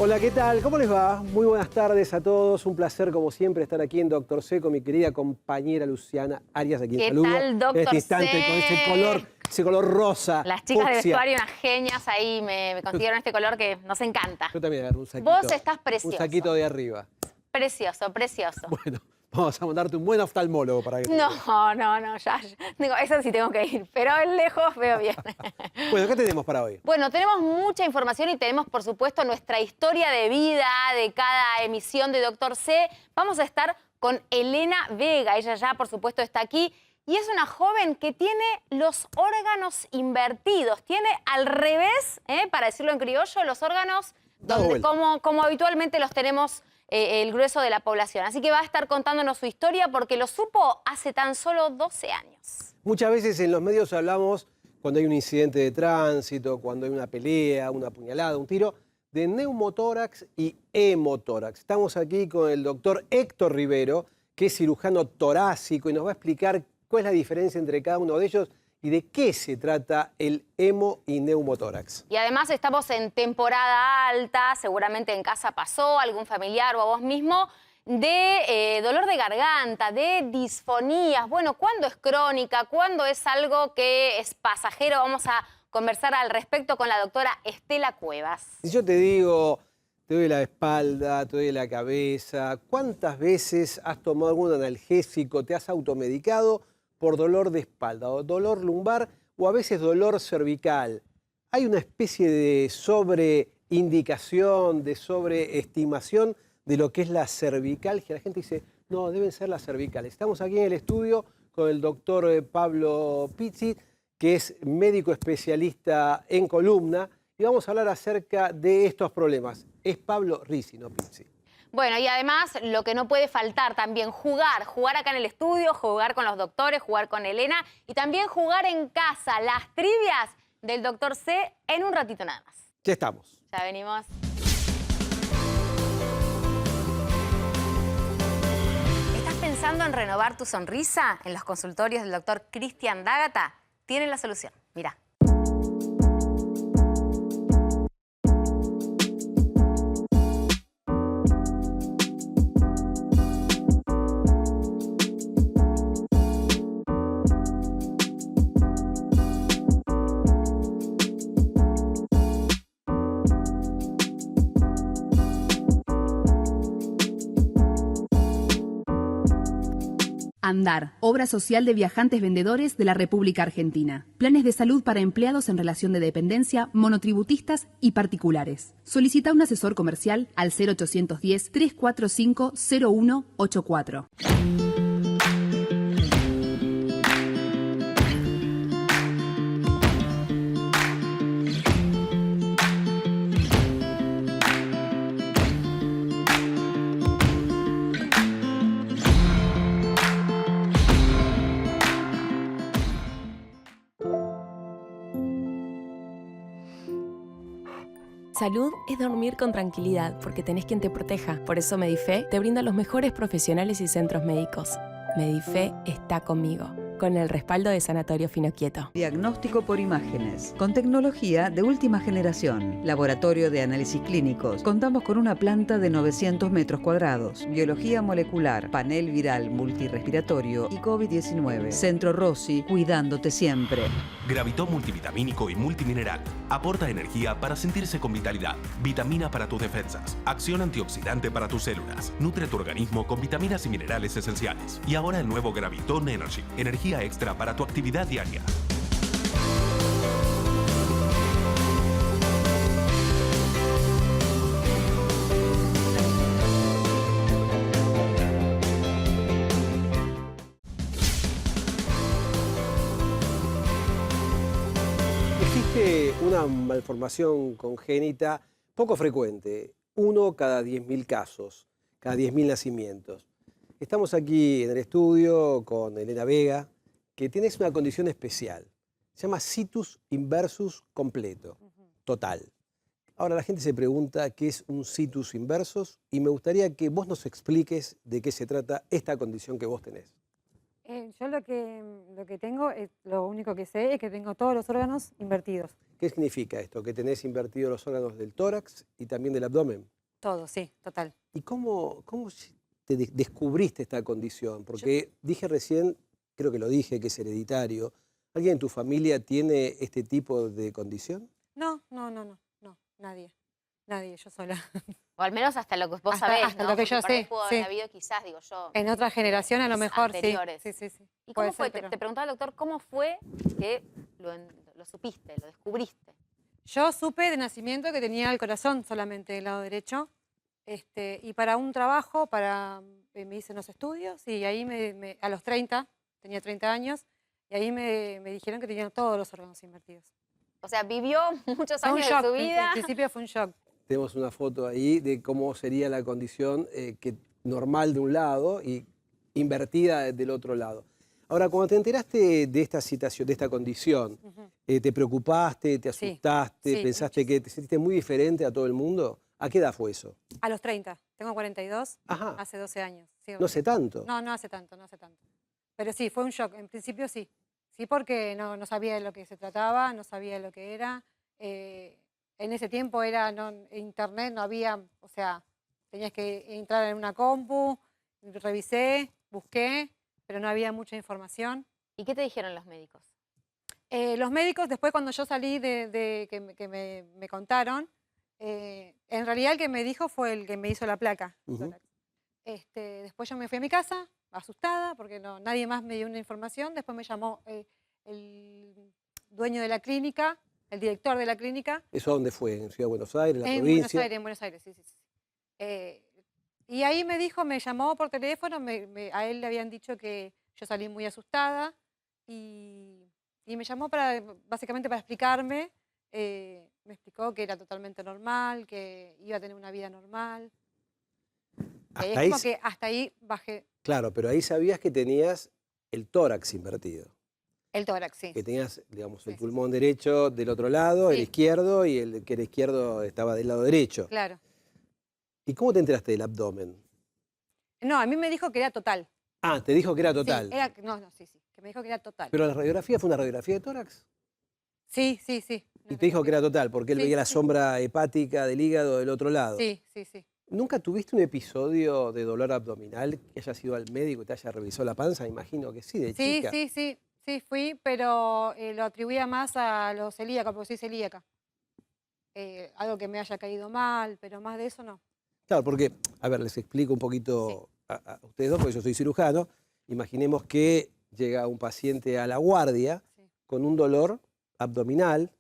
Hola, ¿qué tal? ¿Cómo les va? Muy buenas tardes a todos. Un placer, como siempre, estar aquí en Doctor C con mi querida compañera Luciana Arias, a quien saludo ¿Qué tal, Doctor en este instante con ese color rosa. Las chicas de fucsia. vestuario, unas genias, ahí me consiguieron este color que nos encanta. Yo también agarré un saquito. Vos estás precioso. Un saquito de arriba. Precioso, precioso. Bueno, vamos a mandarte un buen oftalmólogo para que... No, ya. Digo, eso sí tengo que ir, pero lejos veo bien. Bueno, ¿qué tenemos para hoy? Bueno, tenemos mucha información y tenemos, por supuesto, nuestra historia de vida de cada emisión de Doctor C. Vamos a estar con Elena Vega. Ella ya, por supuesto, está aquí. Y es una joven que tiene los órganos invertidos. Tiene al revés, para decirlo en criollo, los órganos donde, como habitualmente los tenemos el grueso de la población. Así que va a estar contándonos su historia porque lo supo hace tan solo 12 años. Muchas veces en los medios hablamos, cuando hay un incidente de tránsito, cuando hay una pelea, una puñalada, un tiro, de neumotórax y hemotórax. Estamos aquí con el doctor Héctor Rivero, que es cirujano torácico y nos va a explicar cuál es la diferencia entre cada uno de ellos y de qué se trata el hemo y neumotórax. Y además estamos en temporada alta, seguramente en casa pasó, algún familiar o a vos mismo, de dolor de garganta, de disfonías. Bueno, ¿cuándo es crónica? ¿Cuándo es algo que es pasajero? Vamos a conversar al respecto con la doctora Estela Cuevas. Si yo te digo, te duele la espalda, te duele la cabeza, ¿cuántas veces has tomado algún analgésico, te has automedicado por dolor de espalda o dolor lumbar o a veces dolor cervical? Hay una especie de sobreindicación, de sobreestimación de lo que es la cervicalgia. La gente dice, no, deben ser las cervicales. Estamos aquí en el estudio con el doctor Pablo Pizzi, que es médico especialista en columna, y vamos a hablar acerca de estos problemas. Es Pablo Rizzi, no Pizzi. Bueno, y además lo que no puede faltar también, jugar acá en el estudio, jugar con los doctores, jugar con Elena y también jugar en casa, las trivias del Doctor C en un ratito nada más. Ya estamos. Ya venimos. ¿Estás pensando en renovar tu sonrisa? En los consultorios del doctor Cristian D'Agata tienen la solución. Mirá. ANDAR, obra social de viajantes vendedores de la República Argentina. Planes de salud para empleados en relación de dependencia, monotributistas y particulares. Solicita un asesor comercial al 0810-345-0184. Salud es dormir con tranquilidad porque tenés quien te proteja. Por eso Medife te brinda los mejores profesionales y centros médicos. Medife está conmigo, con el respaldo de Sanatorio Finoquieto. Diagnóstico por imágenes, con tecnología de última generación. Laboratorio de análisis clínicos. Contamos con una planta de 900 metros cuadrados. Biología molecular, panel viral multirrespiratorio y COVID-19. Centro Rossi, cuidándote siempre. Gravitó multivitamínico y multimineral. Aporta energía para sentirse con vitalidad. Vitamina para tus defensas. Acción antioxidante para tus células. Nutre tu organismo con vitaminas y minerales esenciales. Y ahora el nuevo Gravitón Energy. Energía extra para tu actividad diaria. Existe una malformación congénita poco frecuente, 1 cada 10.000 casos, cada 10.000 nacimientos. Estamos aquí en el estudio con Elena Vega, que tiene una condición especial. Se llama situs inversus completo, total. Ahora la gente se pregunta qué es un situs inversus y me gustaría que vos nos expliques de qué se trata esta condición que vos tenés. Yo lo que tengo, lo único que sé es que tengo todos los órganos invertidos. ¿Qué significa esto? Que tenés invertidos los órganos del tórax y también del abdomen. Todos, sí, total. ¿Y cómo te descubriste esta condición? Porque dije recién, creo que lo dije, que es hereditario. ¿Alguien en tu familia tiene este tipo de condición? No, nadie. Nadie, yo sola. O al menos hasta lo que vos Hasta- sabés, hasta ¿no? lo que Porque yo por ahí sé, pudo haber sí. habido quizás, digo yo. En otra generación a lo mejor, anteriores. sí. ¿Y Puede cómo fue? ser, pero- Te preguntaba el doctor, ¿cómo fue que lo supiste, lo descubriste? Yo supe de nacimiento que tenía el corazón solamente del lado derecho. Y para un trabajo, me hice unos estudios y ahí a los 30, tenía 30 años, y ahí me dijeron que tenía todos los órganos invertidos. O sea, vivió muchos Fue un años shock, de su vida. en principio fue un shock. Tenemos una foto ahí de cómo sería la condición normal de un lado y invertida del otro lado. Ahora, cuando te enteraste de esta situación, de esta condición, Ujú. ¿te preocupaste, te Sí, asustaste, sí, pensaste que te sentiste muy diferente a todo el mundo? ¿A qué edad fue eso? A los 30, tengo 42, Ajá, hace 12 años. Sí, no sé tanto. No hace tanto. Pero sí, fue un shock. En principio sí. Sí, porque no sabía de lo que se trataba, no sabía de lo que era. En ese tiempo internet, no había, o sea, tenías que entrar en una compu, revisé, busqué, pero no había mucha información. ¿Y qué te dijeron los médicos? Los médicos, después cuando yo salí que me contaron, en realidad el que me dijo fue el que me hizo la placa. Ujú. Después yo me fui a mi casa, asustada, porque nadie más me dio una información. Después me llamó el dueño de la clínica, el director de la clínica. ¿Eso dónde fue? ¿En Ciudad de Buenos Aires, la En provincia? En Buenos Aires, sí. Y ahí me llamó por teléfono, a él le habían dicho que yo salí muy asustada y me llamó básicamente para explicarme. Me explicó que era totalmente normal, que iba a tener una vida normal. Es Hasta ahí, como que hasta ahí bajé claro, pero ahí sabías que tenías el tórax invertido. el tórax, sí. Que tenías, digamos, el Sí. pulmón derecho del otro lado, el Sí. izquierdo, y el que era izquierdo estaba del lado derecho. Claro. ¿Y cómo te enteraste del abdomen? No, a mí me dijo que era total. Ah, te dijo que era total. Sí, sí, que me dijo que era total. Pero la radiografía fue una radiografía de tórax. Sí. Y te dijo que era total, porque él Sí, veía la sí. sombra hepática del hígado del otro lado. Sí. ¿Nunca tuviste un episodio de dolor abdominal que hayas ido al médico y te haya revisado la panza? Imagino que sí, de chica. Sí, fui, pero lo atribuía más a lo celíaco, porque soy celíaca. Algo que me haya caído mal, pero más de eso no. Claro, porque, a ver, les explico un poquito a ustedes dos, porque yo soy cirujano. Imaginemos que llega un paciente a la guardia Sí. con un dolor abdominal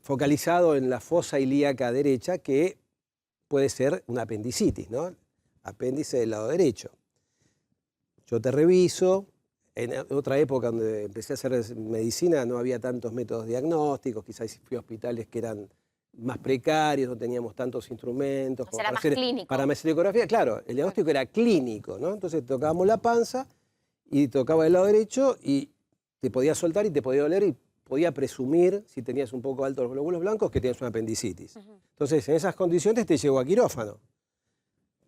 focalizado en la fosa ilíaca derecha, que puede ser una apendicitis, ¿no? Apéndice del lado derecho. Yo te reviso. En otra época donde empecé a hacer medicina no había tantos métodos diagnósticos, quizás fui a hospitales que eran más precarios, no teníamos tantos instrumentos. O sea, era más clínico. Para mesenografía, claro, el diagnóstico era clínico, ¿no? Entonces tocábamos la panza y tocaba el lado derecho y te podía soltar y te podía doler y podía presumir, si tenías un poco altos los glóbulos blancos, que tenías una apendicitis. Entonces, en esas condiciones te llevo a quirófano.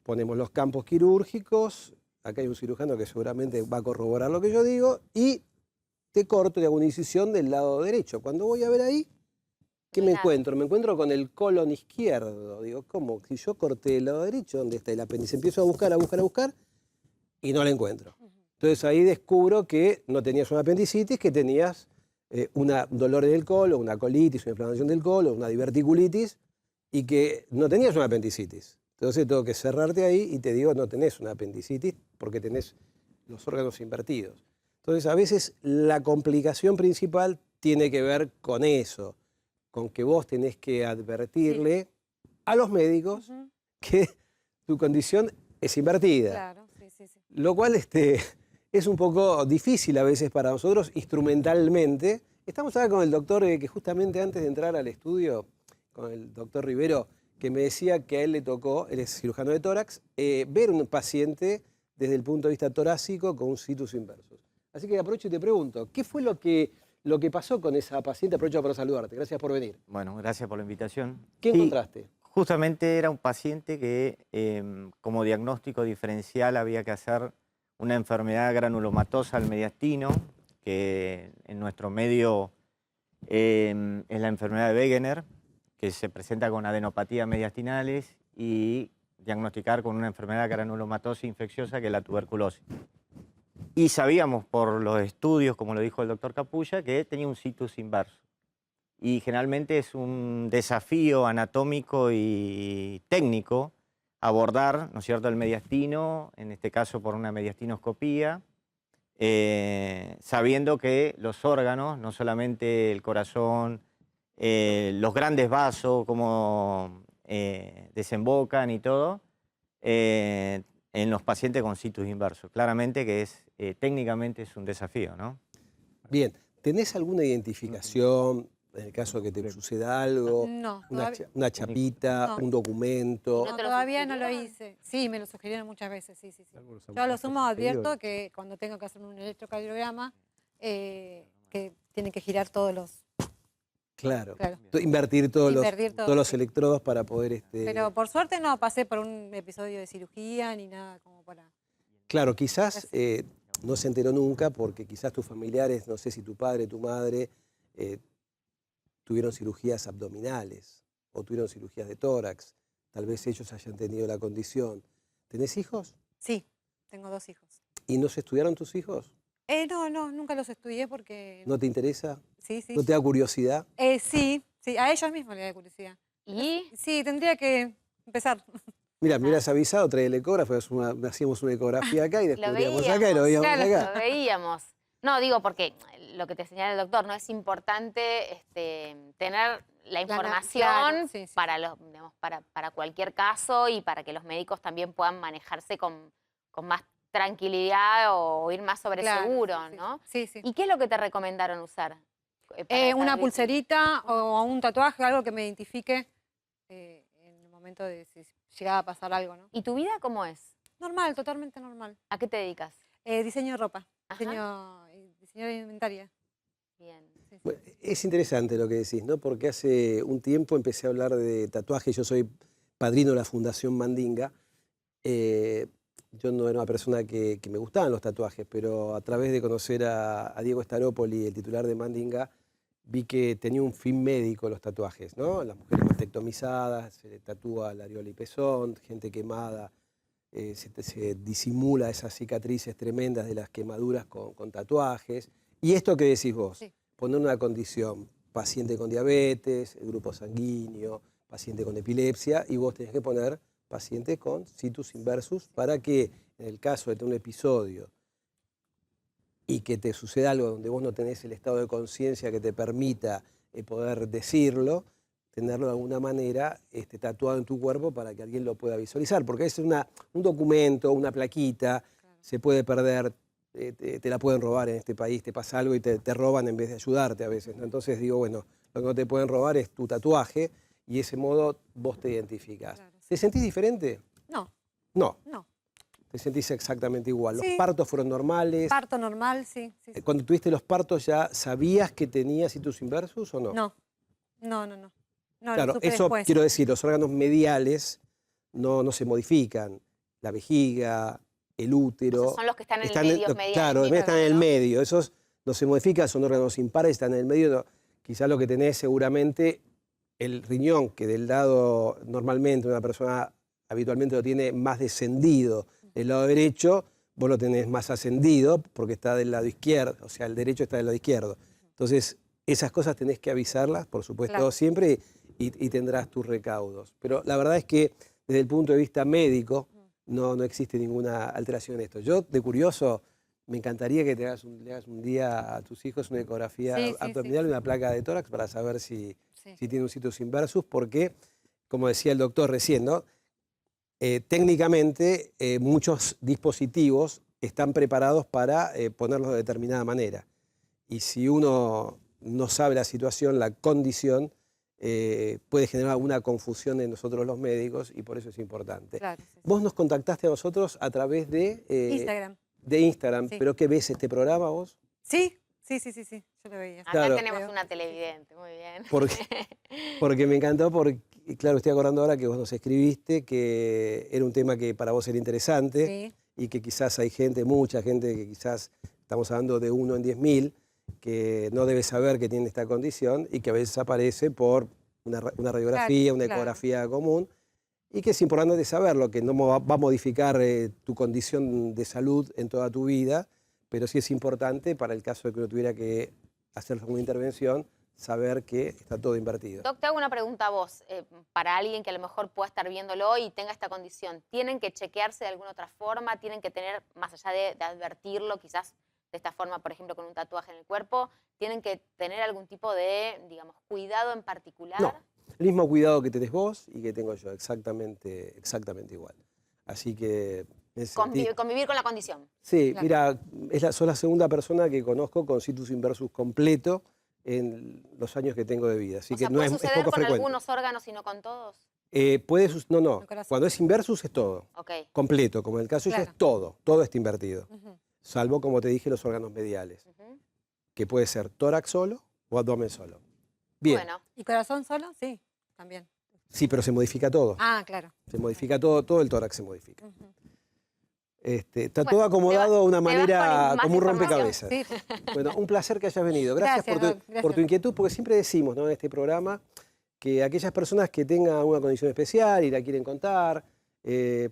Ponemos los campos quirúrgicos, acá hay un cirujano que seguramente va a corroborar lo que yo digo, y te corto y hago una incisión del lado derecho. Cuando voy a ver ahí, ¿qué me Nada. encuentro? Me encuentro con el colon izquierdo. Digo, ¿cómo? Si yo corté el lado derecho, ¿dónde está el apéndice? Empiezo a buscar y no lo encuentro. Entonces ahí descubro que no tenías una apendicitis, que tenías un dolor en el colon, una colitis, una inflamación del colon, una diverticulitis, y que no tenías una apendicitis. Entonces tengo que cerrarte ahí y te digo, no tenés una apendicitis porque tenés los órganos invertidos. Entonces a veces la complicación principal tiene que ver con eso, con que vos tenés que advertirle a los médicos que tu condición es invertida. Claro, sí. Lo cual es un poco difícil a veces para nosotros instrumentalmente. Estamos acá con el doctor que justamente antes de entrar al estudio, con el doctor Rivero, que me decía que a él le tocó, él es cirujano de tórax, ver un paciente desde el punto de vista torácico con un situs inversus. Así que aprovecho y te pregunto, ¿qué fue lo que pasó con esa paciente? Aprovecho para saludarte, gracias por venir. Bueno, gracias por la invitación. ¿Qué Sí, encontraste? justamente era un paciente que como diagnóstico diferencial había que hacer una enfermedad granulomatosa al mediastino, que en nuestro medio es la enfermedad de Wegener, que se presenta con adenopatías mediastinales y diagnosticar con una enfermedad granulomatosa infecciosa que es la tuberculosis. Y sabíamos por los estudios, como lo dijo el doctor Capulla, que tenía un situs inverso. Y generalmente es un desafío anatómico y técnico abordar, ¿no es cierto?, el mediastino, en este caso por una mediastinoscopía, sabiendo que los órganos, no solamente el corazón, los grandes vasos, cómo desembocan y todo, en los pacientes con situs inverso. Claramente que técnicamente es un desafío, ¿no? Bien, ¿tenés alguna identificación en el caso de que te suceda algo? No, Una chapita, no. un documento. No, todavía no lo hice. Sí, me lo sugirieron muchas veces, sí. Yo a lo sumo advierto que cuando tengo que hacer un electrocardiograma, que tienen que girar todos los... Claro. Invertir todos Invertir los electrodos para poder... Pero por suerte no pasé por un episodio de cirugía ni nada como para... Claro, quizás no se enteró nunca porque quizás tus familiares, no sé si tu padre, tu madre, tuvieron cirugías abdominales o tuvieron cirugías de tórax. Tal vez ellos hayan tenido la condición. ¿Tenés hijos? Sí, tengo 2 hijos. ¿Y no se estudiaron tus hijos? No, nunca los estudié porque... ¿No te interesa? Sí. ¿No te da curiosidad? Sí, a ellos mismos les da curiosidad. ¿Y? Sí, tendría que empezar. Mira, me hubieras avisado, trae el ecógrafo, hacíamos una ecografía acá y descubríamos acá y lo veíamos acá. Lo veíamos. No, digo porque lo que te señala el doctor, no es importante tener la información claro, para cualquier caso y para que los médicos también puedan manejarse con más tranquilidad o ir más sobre seguro, ¿no? Sí. ¿Y qué es lo que te recomendaron usar? Una pulserita o un tatuaje, algo que me identifique en el momento de si llegaba a pasar algo, ¿no? ¿Y tu vida cómo es? Normal, totalmente normal. ¿A qué te dedicas? Diseño de ropa, Ajá. diseño de indumentaria. Bien. Bueno, es interesante lo que decís, ¿no? Porque hace un tiempo empecé a hablar de tatuajes. Yo soy padrino de la Fundación Mandinga. Yo no era una persona que me gustaban los tatuajes, pero a través de conocer a Diego Staropoli, el titular de Mandinga, vi que tenía un fin médico los tatuajes, ¿no? Las mujeres mastectomizadas, se le tatúa la areola y pezón, gente quemada, se disimula esas cicatrices tremendas de las quemaduras con tatuajes. Y esto que decís vos, poner una condición, paciente con diabetes, el grupo sanguíneo, paciente con epilepsia, y vos tenés que poner paciente con situs inversus para que en el caso de tener un episodio y que te suceda algo donde vos no tenés el estado de conciencia que te permita poder decirlo, tenerlo de alguna manera tatuado en tu cuerpo para que alguien lo pueda visualizar. Porque es un documento, una plaquita, se puede perder, te la pueden robar en este país, te pasa algo y te roban en vez de ayudarte a veces, ¿no? Entonces digo, bueno, lo que no te pueden robar es tu tatuaje y de ese modo vos te identificás. Claro, ¿Te sentís diferente? No. Te sentís exactamente igual. Sí. ¿Los partos fueron normales? Parto normal, sí. Cuando tuviste los partos, ¿ya sabías que tenías situs inversus o no? No. Claro, supe eso después. quiero decir, los órganos mediales no se modifican. La vejiga, el útero. Esos son los que están en el medio medial. Claro, están en el medio. Esos no se modifican, son órganos impares, están en el medio. No. Quizás lo que tenés seguramente, el riñón, que del lado normalmente una persona habitualmente lo tiene más descendido del lado derecho, vos lo tenés más ascendido porque está del lado izquierdo, o sea, el derecho está del lado izquierdo. Entonces, esas cosas tenés que avisarlas, por supuesto, siempre, y tendrás tus recaudos. Pero la verdad es que desde el punto de vista médico no existe ninguna alteración en esto. Yo, de curioso, me encantaría que le hagas un día a tus hijos una ecografía abdominal y una placa de tórax para saber si tiene un situs inversus, porque, como decía el doctor recién, ¿no? Técnicamente muchos dispositivos están preparados para ponerlos de determinada manera. Y si uno no sabe la situación, la condición, puede generar alguna confusión en nosotros los médicos y por eso es importante. Claro, Vos nos contactaste a nosotros a través de Instagram. De Instagram, ¿pero qué ves este programa vos? Sí, yo lo veía. Acá tenemos una televidente, muy bien. Porque me encantó, porque claro, estoy acordando ahora que vos nos escribiste, que era un tema que para vos era interesante. y que quizás hay gente, mucha gente, que quizás estamos hablando de 1 en 10.000, que no debe saber que tiene esta condición y que a veces aparece por una radiografía, Claro, una claro. ecografía común, y que es importante saberlo, que no va a modificar tu condición de salud en toda tu vida, pero sí es importante para el caso de que uno tuviera que hacer alguna intervención, saber que está todo invertido. Doc, te hago una pregunta a vos, para alguien que a lo mejor pueda estar viéndolo y tenga esta condición. ¿Tienen que chequearse de alguna otra forma? ¿Tienen que tener, más allá de advertirlo, quizás de esta forma, por ejemplo, con un tatuaje en el cuerpo, tienen que tener algún tipo de, digamos, cuidado en particular? No, el mismo cuidado que tenés vos y que tengo yo, exactamente igual. Así que... en ese sentido- Convivir con la condición. Sí, Claro. mira, sos la segunda persona que conozco con situs inversus completo en los años que tengo de vida. Así O que sea, no ¿puede es suceder poco con frecuente. algunos órganos y no con todos? No. El corazón. Cuando es inversus es todo, Ok. completo. Como en el caso ese Claro. es todo está invertido. Ujú. Salvo, como te dije, los órganos mediales, Ujú. que puede ser tórax solo o abdomen solo. Bien, Bueno, ¿Y corazón solo? Sí, también. sí, pero se modifica todo. Ah, claro. Se modifica todo el tórax se modifica. Ujú. Está Bueno, todo acomodado de una te vas manera con más como un información. rompecabezas. Sí. Bueno, un placer que hayas venido. Gracias, Gracias, Doc, gracias. por tu inquietud, porque siempre decimos, ¿no?, en este programa que aquellas personas que tengan una condición especial y la quieren contar,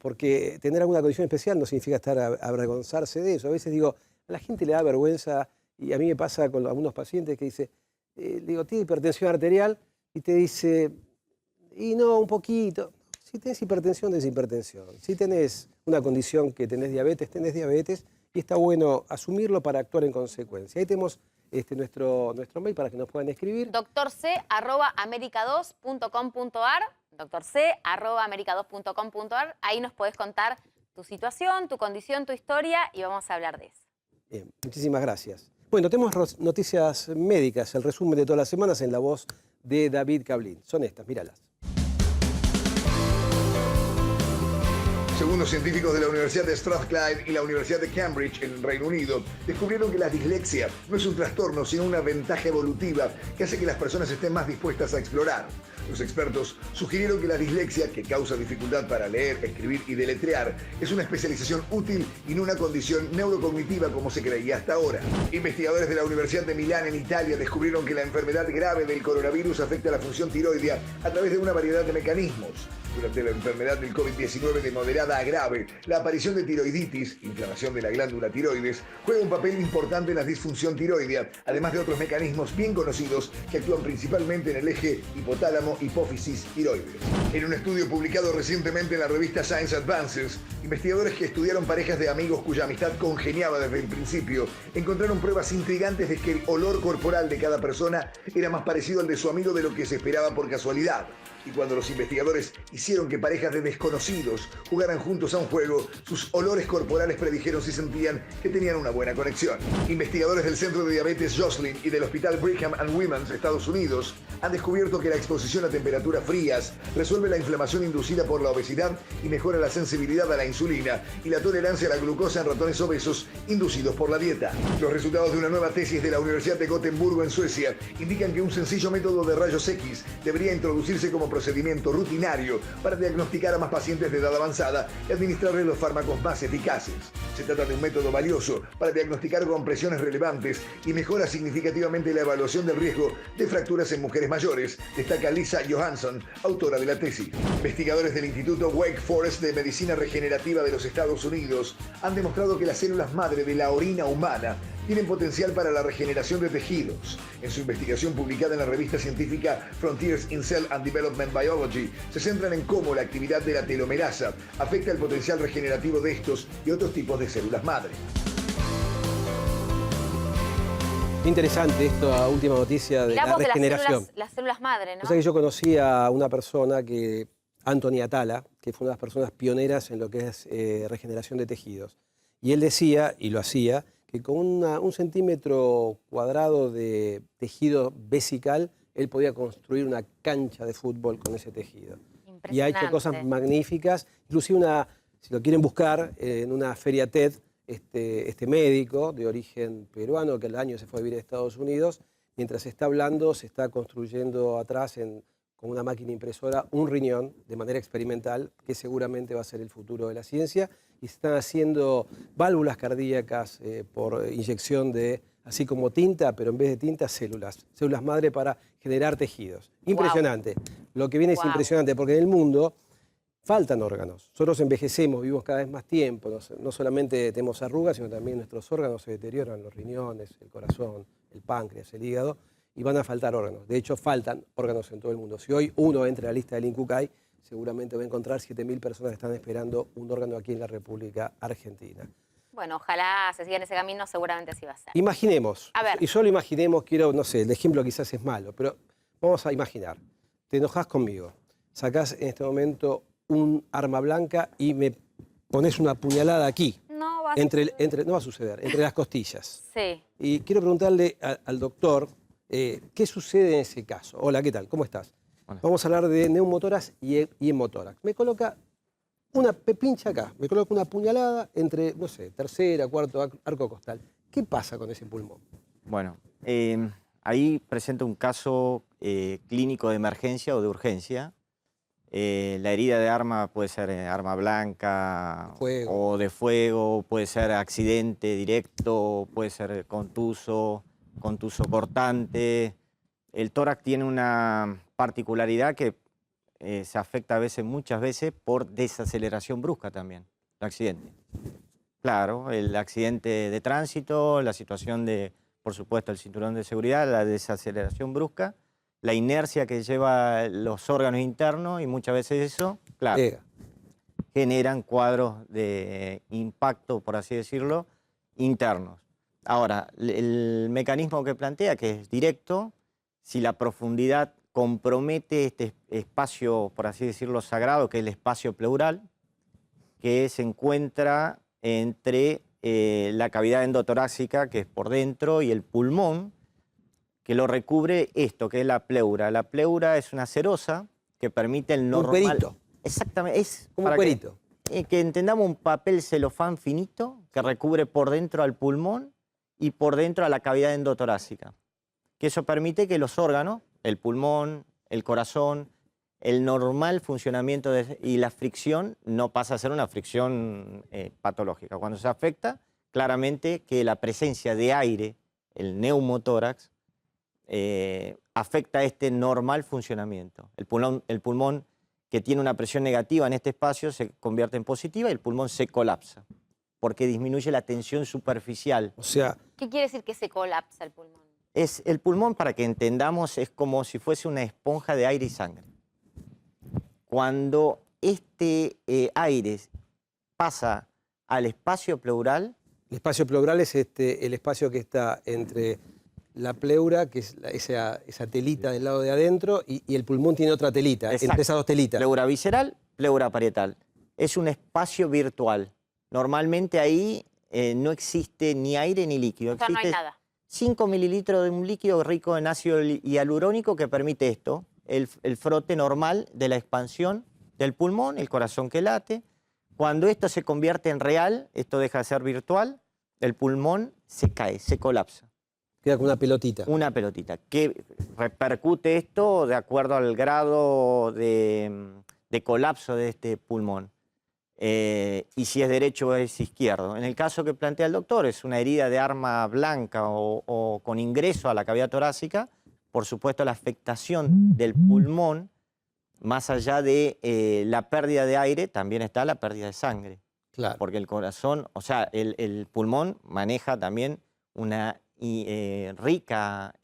porque tener alguna condición especial no significa estar avergonzarse de eso. A veces digo, a la gente le da vergüenza, y a mí me pasa con algunos pacientes que dice, digo, tiene hipertensión arterial, y te dice, y no, un poquito. Si tenés hipertensión, tenés hipertensión. Si tenés una condición que tenés diabetes, y está bueno asumirlo para actuar en consecuencia. Ahí tenemos nuestro mail para que nos puedan escribir. drc@america2.com.ar, drc@america2.com.ar, ahí nos podés contar tu situación, tu condición, tu historia y vamos a hablar de eso. Bien, muchísimas gracias. Bueno, tenemos noticias médicas, el resumen de todas las semanas en la voz de David Cablín. Son estas, míralas. Según los científicos de la Universidad de Strathclyde y la Universidad de Cambridge en Reino Unido, descubrieron que la dislexia no es un trastorno, sino una ventaja evolutiva que hace que las personas estén más dispuestas a explorar. Los expertos sugirieron que la dislexia, que causa dificultad para leer, escribir y deletrear, es una especialización útil y no una condición neurocognitiva como se creía hasta ahora. Investigadores de la Universidad de Milán en Italia descubrieron que la enfermedad grave del coronavirus afecta la función tiroidea a través de una variedad de mecanismos. Durante la enfermedad del COVID-19 de moderada a grave, la aparición de tiroiditis, inflamación de la glándula tiroides, juega un papel importante en la disfunción tiroidea, además de otros mecanismos bien conocidos que actúan principalmente en el eje hipotálamo-hipófisis-tiroides. En un estudio publicado recientemente en la revista Science Advances, investigadores que estudiaron parejas de amigos cuya amistad congeniaba desde el principio, encontraron pruebas intrigantes de que el olor corporal de cada persona era más parecido al de su amigo de lo que se esperaba por casualidad. Y cuando los investigadores hicieron que parejas de desconocidos jugaran juntos a un juego, sus olores corporales predijeron si sentían que tenían una buena conexión. Investigadores del Centro de Diabetes Joslin y del Hospital Brigham and Women's, Estados Unidos, han descubierto que la exposición a temperaturas frías resuelve la inflamación inducida por la obesidad y mejora la sensibilidad a la insulina y la tolerancia a la glucosa en ratones obesos inducidos por la dieta. Los resultados de una nueva tesis de la Universidad de Gotemburgo en Suecia indican que un sencillo método de rayos X debería introducirse como procedimiento rutinario para diagnosticar a más pacientes de edad avanzada y administrarles los fármacos más eficaces. Se trata de un método valioso para diagnosticar compresiones relevantes y mejora significativamente la evaluación del riesgo de fracturas en mujeres mayores, destaca Lisa Johansson, autora de la tesis. Investigadores del Instituto Wake Forest de Medicina Regenerativa de los Estados Unidos han demostrado que las células madre de la orina humana tienen potencial para la regeneración de tejidos. En su investigación publicada en la revista científica Frontiers in Cell and Development Biology, se centran en cómo la actividad de la telomerasa afecta el potencial regenerativo de estos y otros tipos de células madre. Interesante esta última noticia de Mirá la vos de regeneración. las células madre, ¿no? O sea que yo conocí a una persona Anthony Atala, que fue una de las personas pioneras en lo que es regeneración de tejidos. Y él decía, y lo hacía, que con un centímetro cuadrado de tejido vesical, él podía construir una cancha de fútbol con ese tejido. Y ha hecho cosas magníficas, inclusive si lo quieren buscar, en una feria TED, este médico de origen peruano, que al año se fue a vivir a Estados Unidos, mientras está hablando, se está construyendo atrás con una máquina impresora un riñón de manera experimental, que seguramente va a ser el futuro de la ciencia, y se están haciendo válvulas cardíacas por inyección de, así como tinta, pero en vez de tinta, células madre para generar tejidos. Impresionante. Lo que viene es impresionante, porque en el mundo faltan órganos. Nosotros envejecemos, vivimos cada vez más tiempo, no solamente tenemos arrugas, sino también nuestros órganos se deterioran, los riñones, el corazón, el páncreas, el hígado, y van a faltar órganos. De hecho, faltan órganos en todo el mundo. Si hoy uno entra a la lista del INCUCAI, seguramente va a encontrar 7.000 personas que están esperando un órgano aquí en la República Argentina. Bueno, ojalá se siga en ese camino, seguramente así va a ser. Imaginemos, A ver. y solo imaginemos, quiero, no sé, el ejemplo quizás es malo, pero vamos a imaginar. Te enojas conmigo, sacás en este momento un arma blanca y me pones una puñalada aquí. No va a No va a suceder, entre las costillas. Sí. Y quiero preguntarle al doctor, ¿qué sucede en ese caso? Hola, ¿qué tal? ¿Cómo estás? Hola. Vamos a hablar de neumotórax y hemotórax. Me coloca una pincha acá, me coloca una puñalada entre, no sé, tercera, cuarto arco costal. ¿Qué pasa con ese pulmón? Bueno, ahí presenta un caso clínico de emergencia o de urgencia. La herida de arma puede ser arma blanca o de fuego, puede ser accidente directo, puede ser contuso cortante. El tórax tiene una particularidad que se afecta muchas veces por desaceleración brusca también, el accidente. Claro, el accidente de tránsito, la situación de, por supuesto, el cinturón de seguridad, la desaceleración brusca, la inercia que lleva los órganos internos y muchas veces eso, claro, generan cuadros de impacto, por así decirlo, internos. Ahora, el mecanismo que plantea, que es directo, si la profundidad compromete este espacio, por así decirlo, sagrado, que es el espacio pleural, que se encuentra entre la cavidad endotorácica, que es por dentro, y el pulmón, que lo recubre esto, que es la pleura. La pleura es una serosa que permite el normal... Un cuerito. Exactamente, es como un cuerito. Que entendamos un papel celofán finito que recubre por dentro al pulmón y por dentro a la cavidad endotorácica. Que eso permite que los órganos, el pulmón, el corazón, el normal funcionamiento y la fricción no pasa a ser una fricción patológica. Cuando se afecta, claramente que la presencia de aire, el neumotórax, afecta este normal funcionamiento. El pulmón que tiene una presión negativa en este espacio se convierte en positiva y el pulmón se colapsa, porque disminuye la tensión superficial. O sea, ¿Qué quiere decir que se colapsa el pulmón? El pulmón, para que entendamos, es como si fuese una esponja de aire y sangre. Cuando este aire pasa al espacio pleural... El espacio pleural es el espacio que está entre la pleura, que es esa telita del lado de adentro, y el pulmón tiene otra telita, Exacto. entre esas dos telitas. Pleura visceral, pleura parietal. Es un espacio virtual. Normalmente ahí no existe ni aire ni líquido. O sea, no hay nada. 5 mililitros de un líquido rico en ácido hialurónico que permite esto, el frote normal de la expansión del pulmón, el corazón que late. Cuando esto se convierte en real, esto deja de ser virtual, el pulmón se cae, se colapsa. Queda como una pelotita. Una pelotita. ¿Qué repercute esto de acuerdo al grado de colapso de este pulmón? Y si es derecho o es izquierdo. En el caso que plantea el doctor, es una herida de arma blanca o con ingreso a la cavidad torácica, por supuesto la afectación del pulmón, más allá de la pérdida de aire, también está la pérdida de sangre. Claro. Porque el corazón, o sea, el pulmón maneja también una rica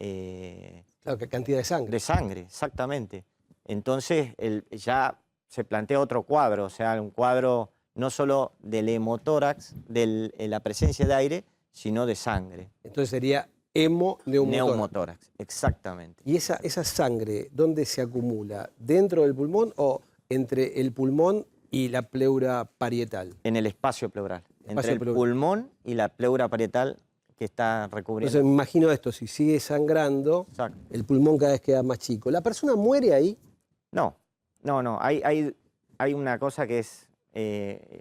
cantidad de sangre. De sangre, exactamente. Entonces ya se plantea otro cuadro, o sea, un cuadro no solo del hemotórax, de la presencia de aire, sino de sangre. Entonces sería neumotórax. Exactamente. ¿Y esa sangre dónde se acumula? ¿Dentro del pulmón o entre el pulmón y la pleura parietal? En el espacio pleural. Entre el pulmón y la pleura parietal que está recubriendo. Entonces me imagino esto, si sigue sangrando, exacto, el pulmón cada vez queda más chico. ¿La persona muere ahí? No. Hay una cosa que es,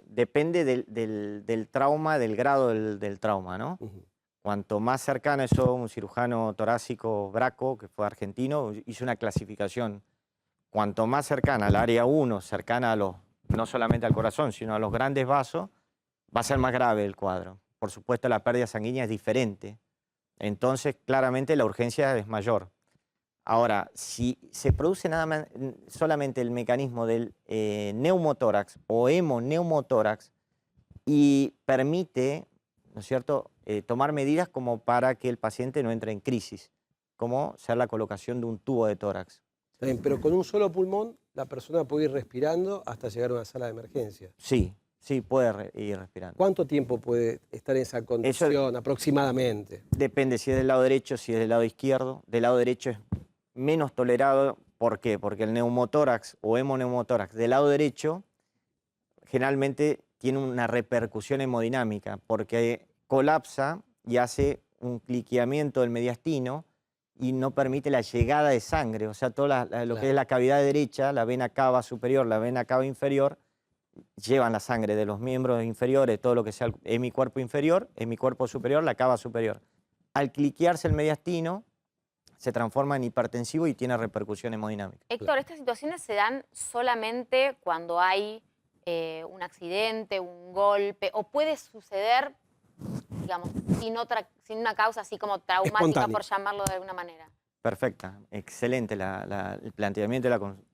depende del trauma, del grado del trauma, ¿no? Cuanto más cercano, eso un cirujano torácico Braco, que fue argentino, hizo una clasificación. cuanto más cercana al área 1, cercana a los, no solamente al corazón, sino a los grandes vasos, va a ser más grave el cuadro. Por supuesto, la pérdida sanguínea es diferente. Entonces, claramente la urgencia es mayor. Ahora, si se produce nada más, solamente el mecanismo del neumotórax o hemoneumotórax y permite, ¿no es cierto?, tomar medidas como para que el paciente no entre en crisis, como ser la colocación de un tubo de tórax. Está bien, pero con un solo pulmón la persona puede ir respirando hasta llegar a una sala de emergencia. Sí, sí, puede ir respirando. ¿Cuánto tiempo puede estar en esa condición aproximadamente? Depende si es del lado derecho, si es del lado izquierdo. Del lado derecho es menos tolerado. ¿Por qué? Porque el neumotórax o hemoneumotórax del lado derecho generalmente tiene una repercusión hemodinámica porque colapsa y hace un cliqueamiento del mediastino y no permite la llegada de sangre. O sea, lo que es la cavidad derecha, la vena cava superior, la vena cava inferior, llevan la sangre de los miembros inferiores, todo lo que sea el hemicuerpo inferior, hemicuerpo superior, la cava superior. Al cliquearse el mediastino, se transforma en hipertensivo y tiene repercusión hemodinámica. Héctor, ¿estas situaciones se dan solamente cuando hay un accidente, un golpe, o puede suceder, digamos, sin una causa así como traumática, espontánea, por llamarlo de alguna manera? Perfecta, excelente el planteamiento de la consulta.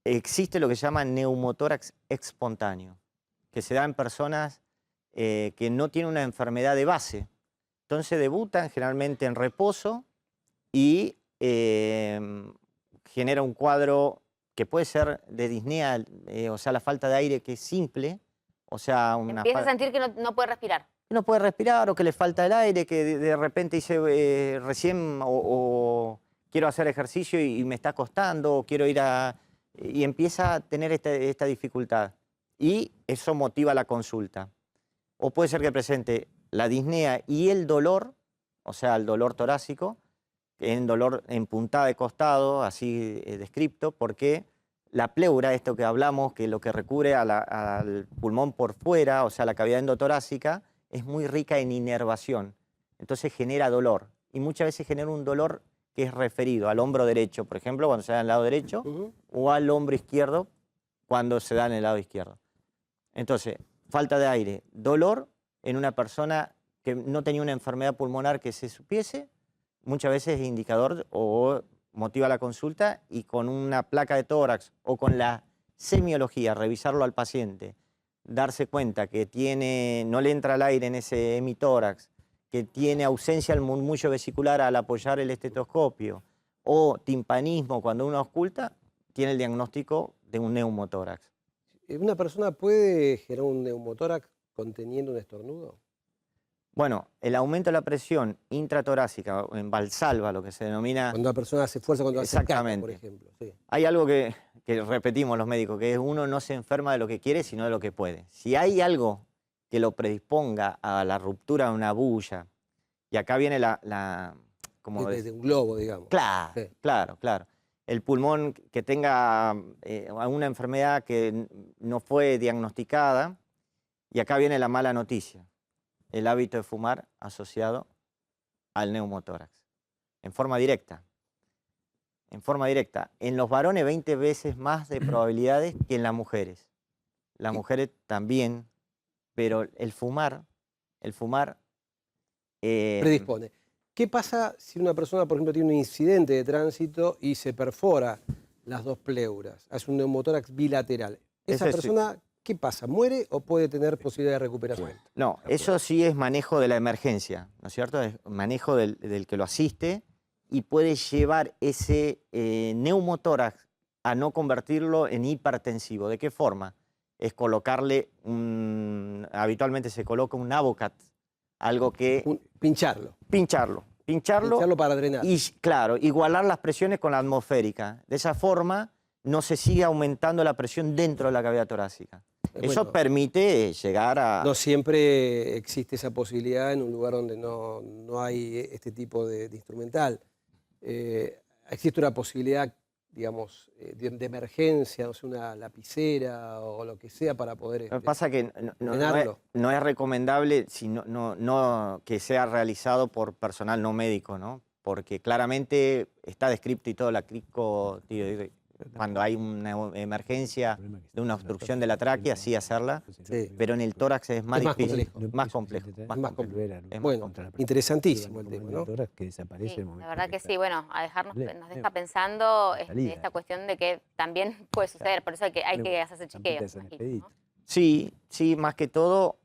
Existe lo que se llama neumotórax espontáneo, que se da en personas que no tienen una enfermedad de base. Entonces debutan generalmente en reposo y genera un cuadro que puede ser de disnea, o sea, la falta de aire que es simple, o sea, Empieza a sentir que no puede respirar. No puede respirar o que le falta el aire, que de repente dice recién o quiero hacer ejercicio y me está costando, o quiero ir a... y empieza a tener esta dificultad. Y eso motiva la consulta. O puede ser que presente la disnea y el dolor, o sea, el dolor torácico, en dolor en puntada de costado, así descripto, porque la pleura, esto que hablamos, que lo que recubre al pulmón por fuera, o sea, la cavidad endotorácica, es muy rica en inervación. Entonces genera dolor. Y muchas veces genera un dolor que es referido al hombro derecho, por ejemplo, cuando se da en el lado derecho, o al hombro izquierdo, cuando se da en el lado izquierdo. Entonces, falta de aire, dolor en una persona que no tenía una enfermedad pulmonar que se supiese, muchas veces es indicador o motiva la consulta, y con una placa de tórax o con la semiología, revisarlo al paciente, darse cuenta que no le entra el aire en ese hemitórax, que tiene ausencia del murmullo vesicular al apoyar el estetoscopio, o timpanismo cuando uno ausculta, tiene el diagnóstico de un neumotórax. ¿Una persona puede generar un neumotórax conteniendo un estornudo? Bueno, el aumento de la presión intratorácica, en valsalva, lo que se denomina... Cuando la persona se esfuerza cuando hace caca, por ejemplo. Sí. Hay algo que repetimos los médicos, que es uno no se enferma de lo que quiere, sino de lo que puede. Si hay algo que lo predisponga a la ruptura de una bulla, y acá viene como de un globo, digamos. Claro, sí. Claro. El pulmón que tenga alguna enfermedad que no fue diagnosticada, y acá viene la mala noticia. El hábito de fumar asociado al neumotórax, en forma directa. En forma directa. En los varones 20 veces más de probabilidades que en las mujeres. Las mujeres también, pero el fumar predispone. ¿Qué pasa si una persona, por ejemplo, tiene un incidente de tránsito y se perfora las dos pleuras? Hace un neumotórax bilateral. ¿Esa persona qué pasa? ¿Muere o puede tener posibilidad de recuperación? No, eso sí es manejo de la emergencia, ¿no es cierto? Es manejo del que lo asiste, y puede llevar ese neumotórax a no convertirlo en hipertensivo. ¿De qué forma? Es colocarle habitualmente se coloca un Avocat, algo que... Pincharlo. Pincharlo para drenar. Y claro, igualar las presiones con la atmosférica. De esa forma no se sigue aumentando la presión dentro de la cavidad torácica. Eso permite llegar a... No siempre existe esa posibilidad en un lugar donde no hay este tipo de instrumental. Existe una posibilidad, digamos, de emergencia, no sé, una lapicera o lo que sea para poder... Lo que pasa es que no es recomendable que sea realizado por personal no médico, ¿no? Porque claramente está descrito y todo la cuando hay una emergencia de una obstrucción de la tráquea, sí hacerla, Sí. pero en el tórax es más Es más difícil, complejo. más complejo. Más complejo. Es Bueno, interesantísimo el tema, ¿no? Sí, la verdad que sí, bueno, a dejarnos, nos deja pensando esta cuestión de que también puede suceder, por eso hay que hacerse chequeos. Imagino, ¿no? Sí, sí, más que todo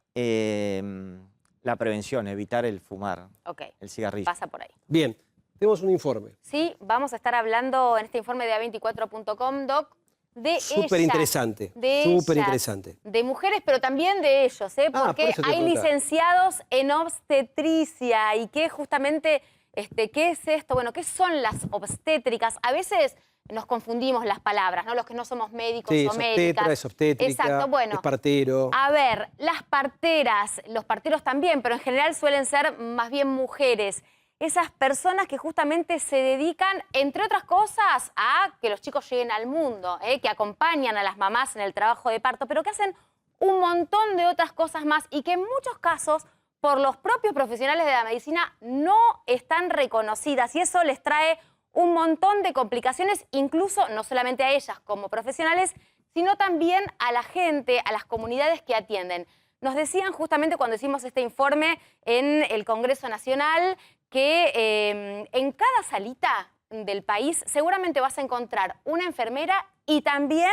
la prevención, evitar el fumar, Ok, el cigarrillo. pasa por ahí. Bien, tenemos un informe. Sí, vamos a estar hablando en este informe de A24.com, Doc, de Súper ellas, interesante. de Súper ellas, interesante. de mujeres, pero también de ellos, ¿eh? Ah, por Porque eso te hay preguntaba. licenciados en obstetricia y que justamente, ¿qué es esto? Bueno, ¿qué son las obstétricas? A veces nos confundimos las palabras, ¿no? Los que no somos médicos Sí, o es médicas. obstetra, es obstétrica, Exacto, bueno. es partero. A ver, las parteras, los parteros también, pero en general suelen ser más bien mujeres. Esas personas que justamente se dedican, entre otras cosas, a que los chicos lleguen al mundo, que acompañan a las mamás en el trabajo de parto, pero que hacen un montón de otras cosas más y que en muchos casos, por los propios profesionales de la medicina, no están reconocidas. Y eso les trae un montón de complicaciones, incluso no solamente a ellas como profesionales, sino también a la gente, a las comunidades que atienden. Nos decían justamente cuando hicimos este informe en el Congreso Nacional que en cada salita del país seguramente vas a encontrar una enfermera y también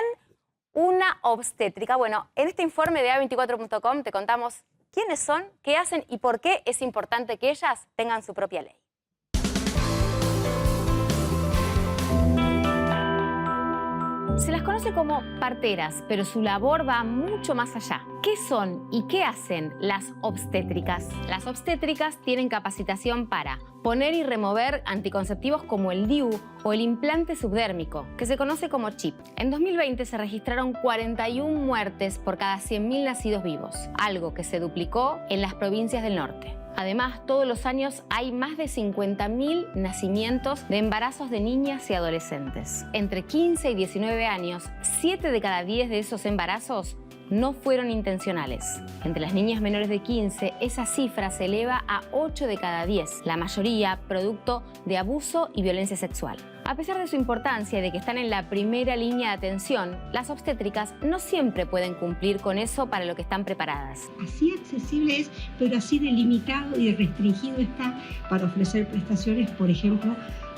una obstétrica. Bueno, en este informe de A24.com te contamos quiénes son, qué hacen y por qué es importante que ellas tengan su propia ley. Se las conoce como parteras, pero su labor va mucho más allá. ¿Qué son y qué hacen las obstétricas? Las obstétricas tienen capacitación para poner y remover anticonceptivos como el DIU o el implante subdérmico, que se conoce como chip. En 2020 se registraron 41 muertes por cada 100.000 nacidos vivos, algo que se duplicó en las provincias del norte. Además, todos los años hay más de 50.000 nacimientos de embarazos de niñas y adolescentes. Entre 15 y 19 años, 7 de cada 10 de esos embarazos no fueron intencionales. Entre las niñas menores de 15, esa cifra se eleva a 8 de cada 10, la mayoría producto de abuso y violencia sexual. A pesar de su importancia y de que están en la primera línea de atención, las obstétricas no siempre pueden cumplir con eso para lo que están preparadas. Así accesible es, pero así delimitado y restringido está para ofrecer prestaciones, por ejemplo,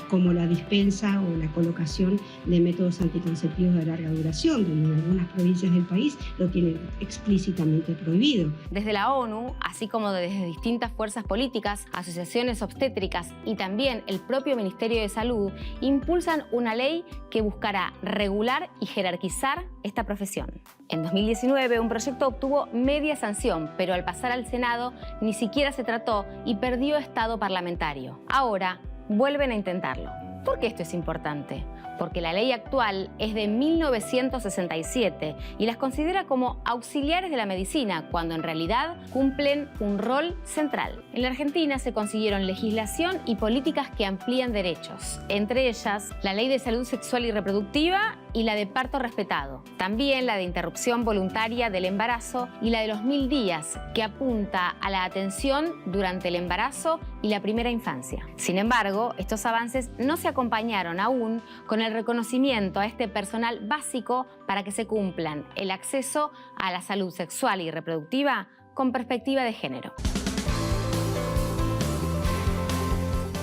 como la dispensa o la colocación de métodos anticonceptivos de larga duración, donde en algunas provincias del país lo tienen explícitamente prohibido. Desde la ONU, así como desde distintas fuerzas políticas, asociaciones obstétricas y también el propio Ministerio de Salud, impulsan una ley que buscará regular y jerarquizar esta profesión. En 2019, un proyecto obtuvo media sanción, pero al pasar al Senado ni siquiera se trató y perdió estado parlamentario. Ahora, vuelven a intentarlo. ¿Por qué esto es importante? Porque la ley actual es de 1967 y las considera como auxiliares de la medicina, cuando en realidad cumplen un rol central. En la Argentina se consiguieron legislación y políticas que amplían derechos, entre ellas la Ley de Salud Sexual y Reproductiva y la de parto respetado. También la de interrupción voluntaria del embarazo y la de los 1000 días, que apunta a la atención durante el embarazo y la primera infancia. Sin embargo, estos avances no se acompañaron aún con el reconocimiento a este personal básico para que se cumplan el acceso a la salud sexual y reproductiva con perspectiva de género.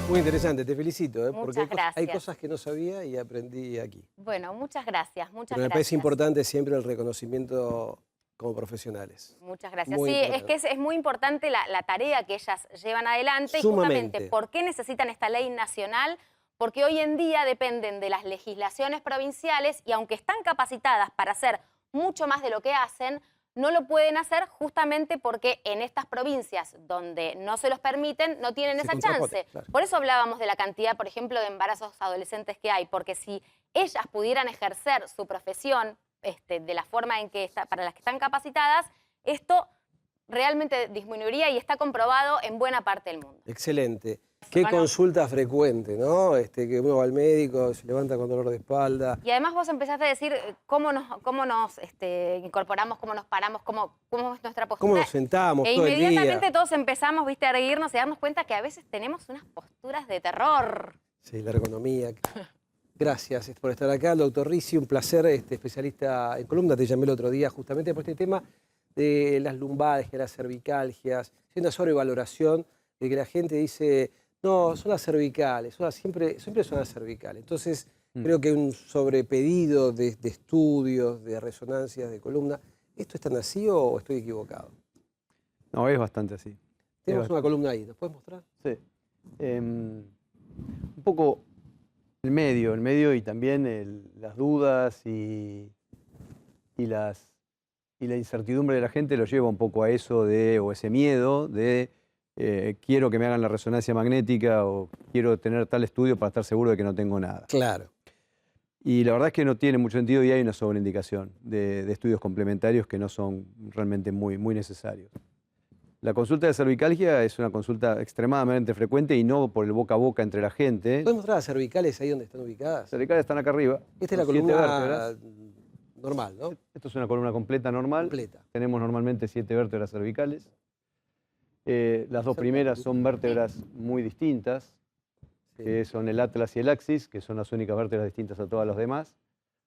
Muy interesante, te felicito, porque Muchas gracias. hay cosas que no sabía y aprendí aquí. Bueno, muchas gracias, muchas Pero me gracias. parece importante siempre el reconocimiento como profesionales. Muchas gracias. Muy Sí, importante. es muy importante la tarea que ellas llevan adelante. Sumamente. Y justamente, ¿por qué necesitan esta ley nacional? Porque hoy en día dependen de las legislaciones provinciales y aunque están capacitadas para hacer mucho más de lo que hacen, no lo pueden hacer justamente porque en estas provincias donde no se los permiten, no tienen Se esa contrapone, chance. claro. Por eso hablábamos de la cantidad, por ejemplo, de embarazos adolescentes que hay, porque si ellas pudieran ejercer su profesión de la forma en que para las que están capacitadas, esto realmente disminuiría y está comprobado en buena parte del mundo. Excelente. Qué Bueno. consulta frecuente, ¿no? Que uno va al médico, se levanta con dolor de espalda. Y además vos empezaste a decir cómo nos incorporamos, cómo nos paramos, cómo es nuestra postura. ¿Cómo nos sentamos E todo el inmediatamente día? todos empezamos, viste, a reírnos y a darnos cuenta que a veces tenemos unas posturas de terror. Sí, la ergonomía. Gracias por estar acá, el doctor Ricci, un placer, especialista en columna. Te llamé el otro día justamente por este tema de las lumbalgias, las cervicalgias. Hay una sobrevaloración de que la gente dice, no, son las cervicales, siempre son las cervicales. Entonces, creo que hay un sobrepedido de estudios, de resonancias, de columna. ¿Esto es tan así o estoy equivocado? No, es bastante así. Tenemos una columna ahí, ¿nos puedes mostrar? Sí. Un poco el medio y también las dudas y la incertidumbre de la gente lo lleva un poco a eso o ese miedo de quiero que me hagan la resonancia magnética o quiero tener tal estudio para estar seguro de que no tengo nada. Claro. Y la verdad es que no tiene mucho sentido y hay una sobreindicación de estudios complementarios que no son realmente muy necesarios. La consulta de cervicalgia es una consulta extremadamente frecuente y no por el boca a boca entre la gente. ¿Puedes mostrar las cervicales ahí donde están ubicadas? Las cervicales están acá arriba. Esta es la son 7 columna vértebras. normal, ¿no? Esto es una columna completa normal. Completa. Tenemos normalmente 7 vértebras cervicales. Las dos primeras son vértebras muy distintas, que son el atlas y el axis, que son las únicas vértebras distintas a todas las demás,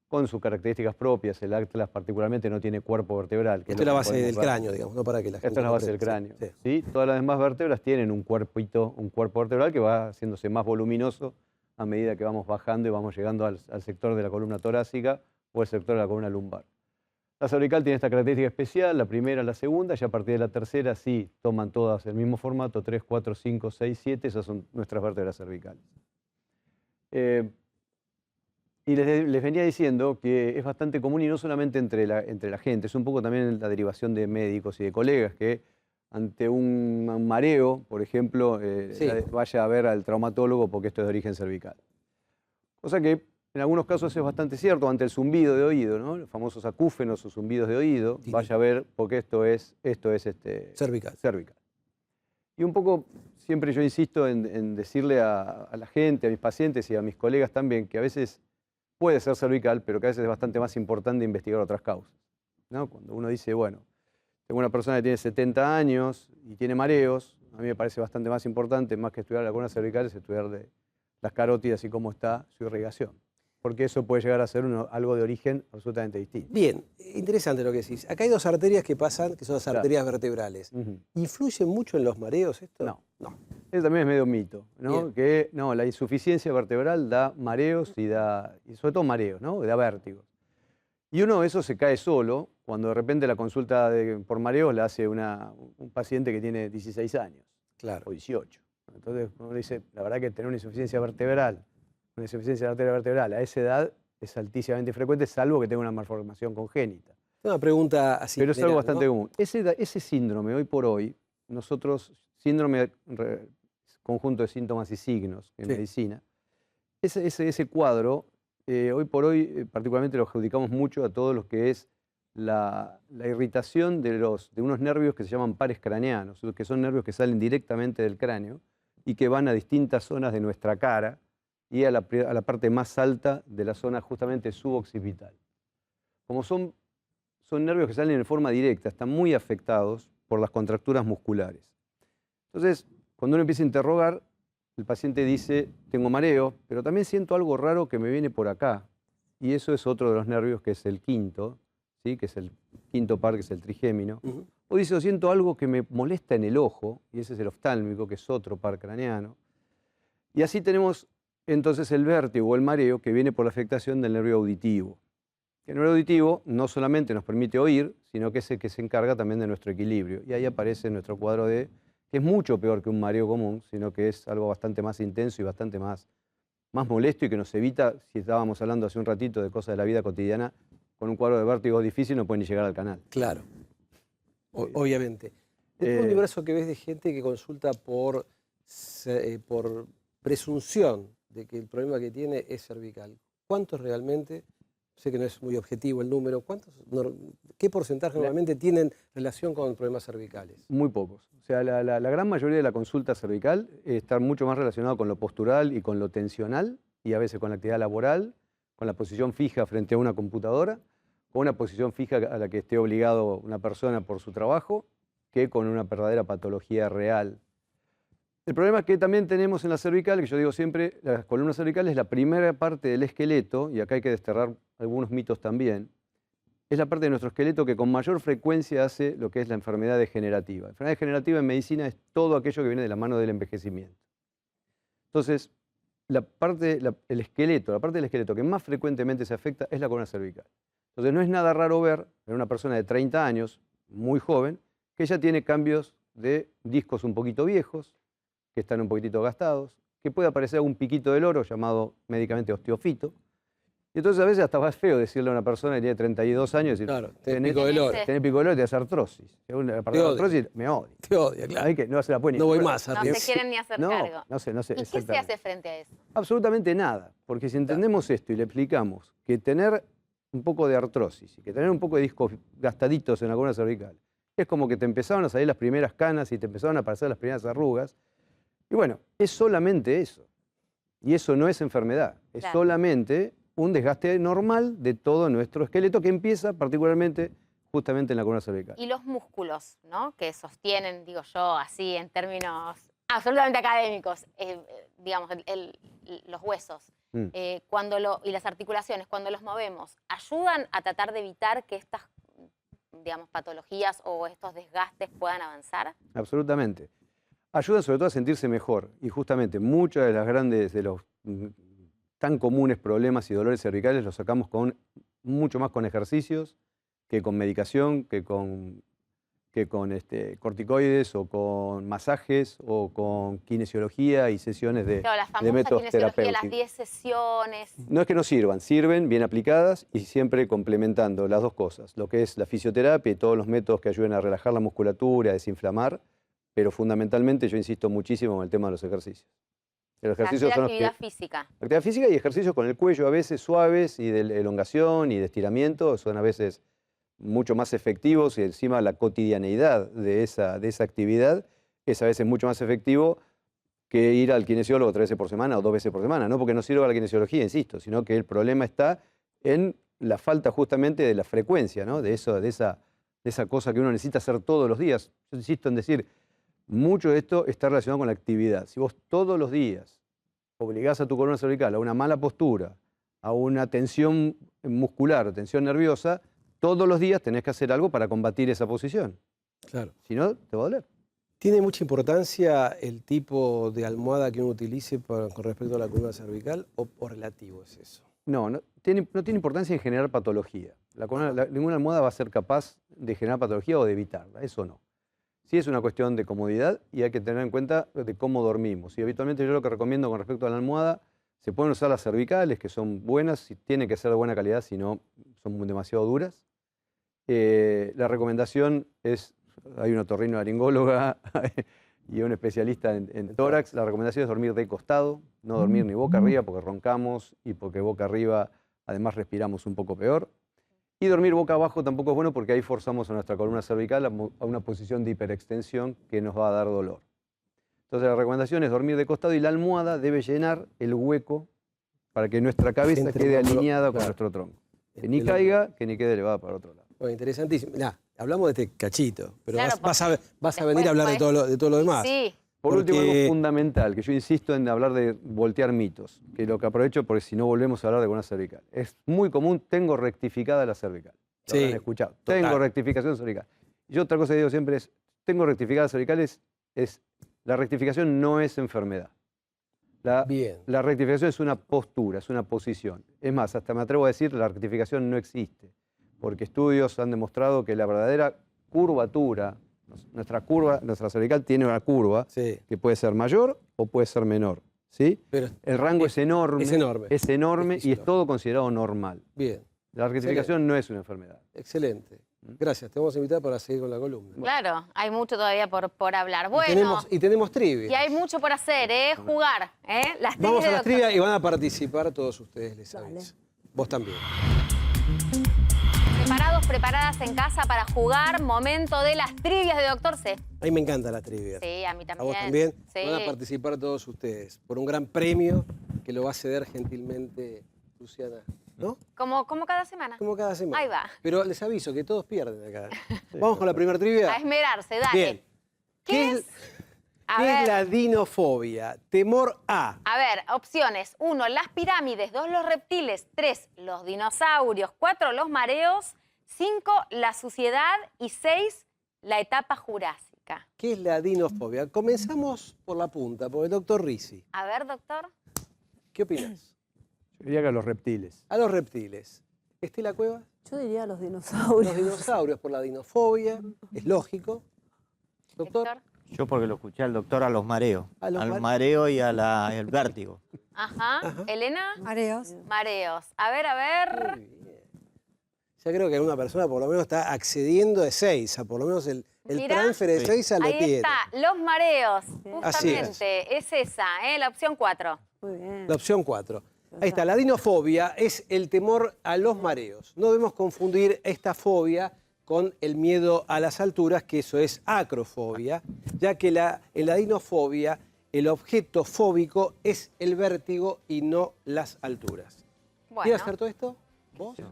con sus características propias. El atlas particularmente no tiene cuerpo vertebral. Esto es la base del cráneo, digamos, no para que la gente... Esta es la base del cráneo. ¿Sí? Todas las demás vértebras tienen un cuerpo vertebral que va haciéndose más voluminoso a medida que vamos bajando y vamos llegando al sector de la columna torácica o el sector de la columna lumbar. La cervical tiene esta característica especial, la primera, la segunda, y a partir de la tercera sí toman todas el mismo formato, 3, 4, 5, 6, 7, esas son nuestras vértebras cervicales. Y les venía diciendo que es bastante común y no solamente entre la gente, es un poco también la derivación de médicos y de colegas que ante un mareo, por ejemplo, vaya a ver al traumatólogo porque esto es de origen cervical. Cosa que en algunos casos es bastante cierto, ante el zumbido de oído, ¿no? Los famosos acúfenos o zumbidos de oído, vaya a ver porque esto es cervical. Y un poco siempre yo insisto en decirle a la gente, a mis pacientes y a mis colegas también, que a veces puede ser cervical, pero que a veces es bastante más importante investigar otras causas, ¿no? Cuando uno dice, bueno, tengo una persona que tiene 70 años y tiene mareos, a mí me parece bastante más importante, más que estudiar la columna cervical, es estudiar las carótidas y cómo está su irrigación. Porque eso puede llegar a ser algo de origen absolutamente distinto. Bien, interesante lo que decís. Acá hay dos arterias que pasan, que son las arterias vertebrales. ¿Influye mucho en los mareos esto? No. Eso también es medio mito, ¿no? Que la insuficiencia vertebral da mareos y sobre todo mareos, ¿no? Da vértigos. Y eso se cae solo cuando de repente la consulta por mareos la hace un paciente que tiene 16 años. Claro. O 18. Entonces uno dice, la verdad que tener una insuficiencia vertebral, una insuficiencia de arteria vertebral a esa edad es altísimamente frecuente, salvo que tenga una malformación congénita. Una pregunta así. Pero es algo bastante común. Ese síndrome, hoy por hoy, nosotros, síndrome, conjunto de síntomas y signos en medicina, ese cuadro, hoy por hoy, particularmente lo adjudicamos mucho a todo lo que es la irritación de unos nervios que se llaman pares craneanos, que son nervios que salen directamente del cráneo y que van a distintas zonas de nuestra cara y a la parte más alta de la zona justamente suboccipital. Como son nervios que salen en forma directa, están muy afectados por las contracturas musculares. Entonces, cuando uno empieza a interrogar, el paciente dice, tengo mareo, pero también siento algo raro que me viene por acá. Y eso es otro de los nervios que es el quinto, ¿sí? Que es el quinto par, que es el trigémino. O dice, siento algo que me molesta en el ojo, y ese es el oftálmico, que es otro par craneano. Y así tenemos entonces el vértigo o el mareo que viene por la afectación del nervio auditivo. El nervio auditivo no solamente nos permite oír, sino que es el que se encarga también de nuestro equilibrio. Y ahí aparece nuestro cuadro que es mucho peor que un mareo común, sino que es algo bastante más intenso y bastante más molesto y que nos evita, si estábamos hablando hace un ratito de cosas de la vida cotidiana, con un cuadro de vértigo difícil no pueden ni llegar al canal. Claro, obviamente. Es un universo que ves de gente que consulta por presunción de que el problema que tiene es cervical. ¿Cuántos realmente, sé que no es muy objetivo el número, qué porcentaje normalmente tienen relación con problemas cervicales? Muy pocos. O sea, la gran mayoría de la consulta cervical está mucho más relacionado con lo postural y con lo tensional, y a veces con la actividad laboral, con la posición fija frente a una computadora, con una posición fija a la que esté obligado una persona por su trabajo, que con una verdadera patología real. El problema que también tenemos en la cervical, que yo digo siempre, la columna cervical es la primera parte del esqueleto, y acá hay que desterrar algunos mitos también, es la parte de nuestro esqueleto que con mayor frecuencia hace lo que es la enfermedad degenerativa. La enfermedad degenerativa en medicina es todo aquello que viene de la mano del envejecimiento. Entonces, la parte del esqueleto que más frecuentemente se afecta es la columna cervical. Entonces, no es nada raro ver en una persona de 30 años, muy joven, que ya tiene cambios de discos un poquito viejos, que están un poquitito gastados, que puede aparecer un piquito del oro llamado médicamente osteofito. Y entonces a veces hasta va feo decirle a una persona que tiene 32 años, decir, Claro, tenés pico del oro. tenés pico del oro y tenés artrosis. Si una persona de artrosis me odia. Te odia, claro. Hay que, no se la puede ni No voy comprar. más No arriba. se quieren ni hacer No, cargo. no sé, ¿Y qué se exactamente. hace frente a eso? Absolutamente nada, porque si entendemos esto y le explicamos que tener un poco de artrosis y que tener un poco de discos gastaditos en la columna cervical es como que te empezaron a salir las primeras canas y te empezaron a aparecer las primeras arrugas. Y bueno, es solamente eso. Y eso no es enfermedad, es Claro. solamente un desgaste normal de todo nuestro esqueleto que empieza particularmente justamente en la columna cervical. Y los músculos, ¿no? Que sostienen, digo yo, así en términos absolutamente académicos, digamos, los huesos. Mm. Y las articulaciones, cuando los movemos, ¿ayudan a tratar de evitar que estas, digamos, patologías o estos desgastes puedan avanzar? Absolutamente. Ayuda sobre todo a sentirse mejor. Y justamente muchos de los tan comunes problemas y dolores cervicales los sacamos mucho más con ejercicios que con medicación, que con corticoides o con masajes o con kinesiología y sesiones de Claro, la famosa métodos kinesiología, las terapéuticos. 10 sesiones. No es que no sirvan, sirven bien aplicadas y siempre complementando las dos cosas, lo que es la fisioterapia y todos los métodos que ayuden a relajar la musculatura, a desinflamar, pero fundamentalmente yo insisto muchísimo en el tema de los ejercicios. Los ejercicios Hacer son los que... actividad física. Actividad física y ejercicios con el cuello a veces suaves y de elongación y de estiramiento son a veces mucho más efectivos y encima la cotidianeidad de esa actividad es a veces mucho más efectivo que ir al kinesiólogo 3 veces por semana o 2 veces por semana. No porque no sirva la kinesiología, insisto, sino que el problema está en la falta justamente de la frecuencia, ¿no? de esa cosa que uno necesita hacer todos los días. Yo insisto en decir, mucho de esto está relacionado con la actividad. Si vos todos los días obligás a tu columna cervical a una mala postura, a una tensión muscular, tensión nerviosa, todos los días tenés que hacer algo para combatir esa posición. Claro. Si no, te va a doler. ¿Tiene mucha importancia el tipo de almohada que uno utilice con respecto a la columna cervical o relativo es eso? No tiene importancia en generar patología. Ninguna almohada va a ser capaz de generar patología o de evitarla, eso no. Sí es una cuestión de comodidad y hay que tener en cuenta de cómo dormimos. Y habitualmente yo lo que recomiendo con respecto a la almohada, se pueden usar las cervicales, que son buenas, tienen que ser de buena calidad, si no son demasiado duras. La recomendación es, hay una otorrinolaringóloga y un especialista en tórax, la recomendación es dormir de costado, no dormir ni boca arriba porque roncamos y porque boca arriba además respiramos un poco peor. Y dormir boca abajo tampoco es bueno porque ahí forzamos a nuestra columna cervical a una posición de hiperextensión que nos va a dar dolor. Entonces la recomendación es dormir de costado y la almohada debe llenar el hueco para que nuestra cabeza quede alineada con nuestro tronco. Que ni caiga, que ni quede elevada para otro lado. Bueno, interesantísimo. Mirá, hablamos de este cachito, pero Claro, vas a venir a hablar de todo lo demás. Sí. Por último, Porque- algo fundamental, que yo insisto en hablar de voltear mitos, que lo que aprovecho porque si no volvemos a hablar de columna cervical. Es muy común, tengo rectificada la cervical. Lo Sí, habrán escuchado. total. Tengo rectificación cervical. Y otra cosa que digo siempre es, tengo rectificadas cervicales, la rectificación no es enfermedad. Bien. La rectificación es una postura, es una posición. Es más, hasta me atrevo a decir, la rectificación no existe, porque estudios han demostrado que la verdadera curvatura, nuestra cervical tiene una curva Sí. que puede ser mayor o puede ser menor, ¿sí? Pero El rango es enorme, es enorme. es enorme y es Difícil. todo considerado normal. Bien. La rectificación no es una enfermedad. Excelente. Gracias. Te vamos a invitar para seguir con la columna. Claro, hay mucho todavía por hablar. Bueno, Y tenemos trivia. y hay mucho por hacer, jugar, Las Vamos trivias a de las Doctor trivia y van a participar todos ustedes, les aviso. Vos también. Preparados, preparadas en casa para jugar. Momento de las trivias de Doctor C. A mí me encanta la trivia. Sí, a mí también. ¿A vos también? Sí. Van a participar todos ustedes por un gran premio que lo va a ceder gentilmente Luciana. ¿No? Como cada semana. Como cada semana. Ahí va. Pero les aviso que todos pierden acá. Vamos con la primera trivia. A esmerarse, dale. Bien. ¿Qué es? A ¿Qué es ver. la dinofobia? Temor a. A ver, opciones. 1, las pirámides. 2, los reptiles. 3, los dinosaurios. 4, los mareos. 5, la suciedad. Y 6, la etapa jurásica. ¿Qué es la dinofobia? Comenzamos por la punta, por el doctor Risi. A ver, doctor. ¿Qué opinas? Yo diría que a los reptiles. A los reptiles. ¿Estela Cueva? Yo diría los dinosaurios. Los dinosaurios por la dinofobia, es lógico. Doctor. Héctor. Yo porque lo escuché al doctor a los mareos. A los Al mareo y al vértigo. Ajá. Elena. Mareos. Mareos. A ver. Muy bien. Ya creo que alguna persona por lo menos está accediendo de 6, a por lo menos el Mirá. transfer de 6 lo Ahí tiene. está, los mareos. Así es. Justamente, es esa, la opción 4. Muy bien. La opción 4. Ahí está, la dinofobia es el temor a los mareos. No debemos confundir esta fobia con el miedo a las alturas, que eso es acrofobia, ya que en la dinofobia el objeto fóbico es el vértigo y no las alturas. Bueno. ¿Quién acertó esto? ¿Vos? Yo,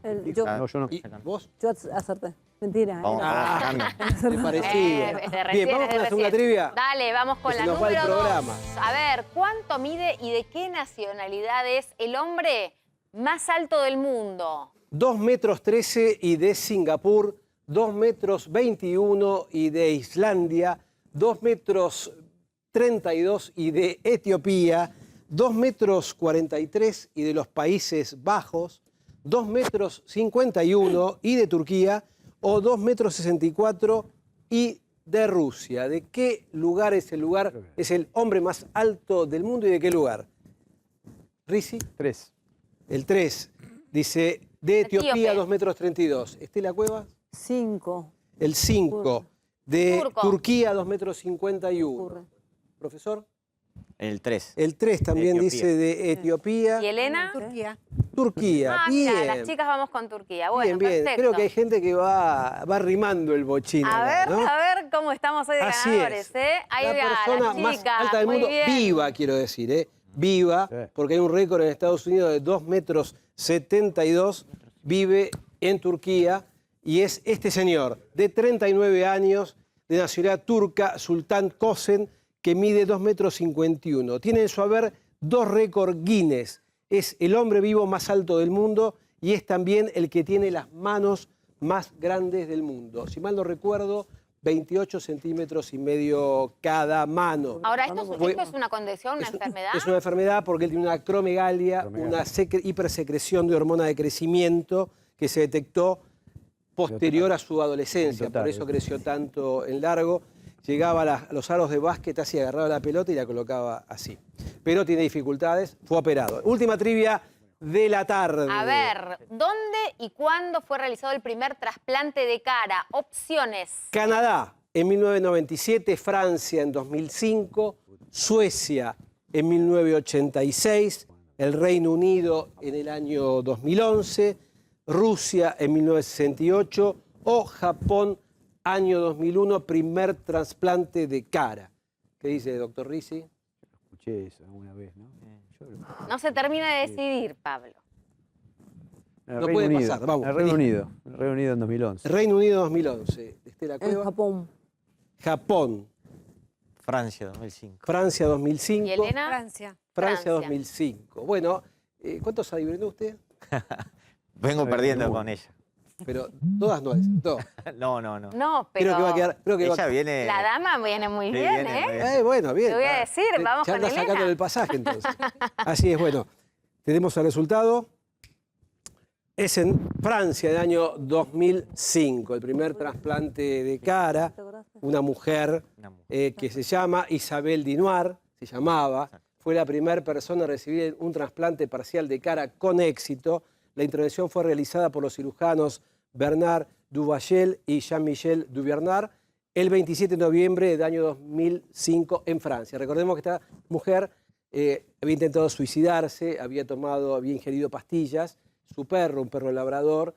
No, yo no. ¿Y vos? yo acerté. Mentira. Vamos, era- vamos. Me parecía. Desde Bien, vamos con la segunda trivia. Dale, vamos con Que la se nos va el número 2. programa. A ver, ¿cuánto mide y de qué nacionalidad es el hombre más alto del mundo? 2 metros 13 y de Singapur, 2 metros 21 y de Islandia, 2 metros 32 y de Etiopía, 2 metros 43 y de los Países Bajos, 2 metros 51 y de Turquía, o 2 metros 64 y de Rusia. ¿De qué lugar es el lugar? Es el hombre más alto del mundo y de qué lugar. Risi. 3. El 3 dice de Etiopía, Etíope. 2 metros 32. ¿Estela Cueva? 5. El 5 de Turco. Turquía, 2 metros 51. Ocurre. Profesor. El 3. El 3 también Etiopía. dice de Etiopía. ¿Y Elena? Turquía. Turquía. Ah, bien. mira, las chicas vamos con Turquía. Bueno, bien, bien. perfecto. Creo que hay gente que va rimando el bochín. A acá, ver, ¿no? a ver cómo estamos hoy de Así ganadores, es. Ahí La va, persona las más chicas, alta del muy mundo, bien. viva, quiero decir, viva, Sí. porque hay un récord en Estados Unidos de 2 metros 72, vive en Turquía, y es este señor, de 39 años, de nacionalidad turca, Sultan Kosen, que mide 2 metros 51. Tiene en su haber 2 récords Guinness. Es el hombre vivo más alto del mundo y es también el que tiene las manos más grandes del mundo. Si mal no recuerdo, 28 centímetros y medio cada mano. Ahora, ¿esto Fue- es una condición, una enfermedad? Es una enfermedad porque él tiene una acromegalia, una hipersecreción de hormona de crecimiento que se detectó posterior a su adolescencia, Total. por eso creció tanto en largo. Llegaba a los aros de básquet, así agarraba la pelota y la colocaba así. Pero tiene dificultades, fue operado. Última trivia de la tarde. A ver, ¿dónde y cuándo fue realizado el primer trasplante de cara? Opciones. Canadá en 1997, Francia en 2005, Suecia en 1986, el Reino Unido en el año 2011, Rusia en 1968 o Japón año 2001, primer trasplante de cara. ¿Qué dice, doctor Risi? Escuché eso alguna vez, ¿no? No se termina de decidir, Pablo. El No Reino puede Unido. pasar, vamos, El Reino vení. Unido. El Reino Unido en 2011. Reino Unido 2011. Estela En Cueva. Japón. Japón. Francia, 2005. Francia 2005. ¿Y Elena? Francia. Francia 2005. Bueno, ¿cuántos adivinó usted? Vengo Sabe perdiendo muy con ella. Pero todas no acertó. No, no, no. No, pero Creo que va a quedar. Creo que va a Ella viene. la dama viene muy Sí, bien, viene muy ¿eh? bien. Bueno, bien. Te voy a decir, vamos ya con anda Elena. sacando el pasaje entonces. Así es, bueno. Tenemos el resultado. Es en Francia del año 2005, el primer trasplante de cara, una mujer que se llama Isabel Dinoir, se llamaba, fue la primera persona a recibir un trasplante parcial de cara con éxito. La intervención fue realizada por los cirujanos Bernard Duvachel y Jean-Michel Duvernard el 27 de noviembre del año 2005 en Francia. Recordemos que esta mujer había intentado suicidarse, había ingerido pastillas. Su perro, un perro labrador,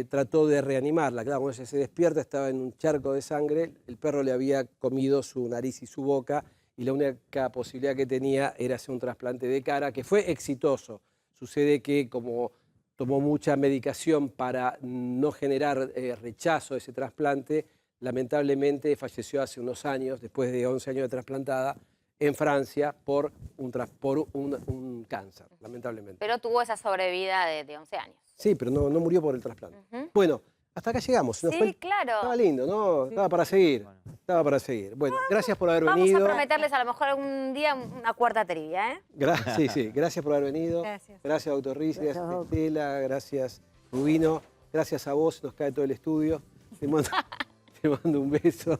trató de reanimarla. Claro, cuando ella se despierta estaba en un charco de sangre, el perro le había comido su nariz y su boca y la única posibilidad que tenía era hacer un trasplante de cara, que fue exitoso. Sucede que como tomó mucha medicación para no generar rechazo a ese trasplante, lamentablemente falleció hace unos años, después de 11 años de trasplantada, en Francia por un cáncer, lamentablemente. Pero tuvo esa sobrevida de 11 años. Sí, pero no murió por el trasplante. Bueno, hasta acá llegamos. Sí, claro. Estaba lindo, ¿no? Estaba para seguir. Estaba para seguir. Bueno, gracias por haber venido. Vamos a prometerles a lo mejor algún día una cuarta trivia, ¿eh? Sí, sí. Gracias por haber venido. Gracias, doctor Riz. Gracias, Estela. Gracias, Rubino. Gracias a vos. Nos cae todo el estudio. Te mando un beso.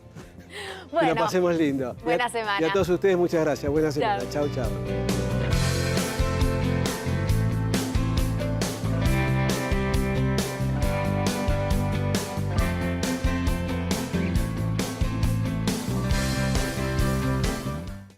Bueno, que lo pasemos lindo. Buena semana. Y a todos ustedes, muchas gracias. Buena semana. Chau, chau.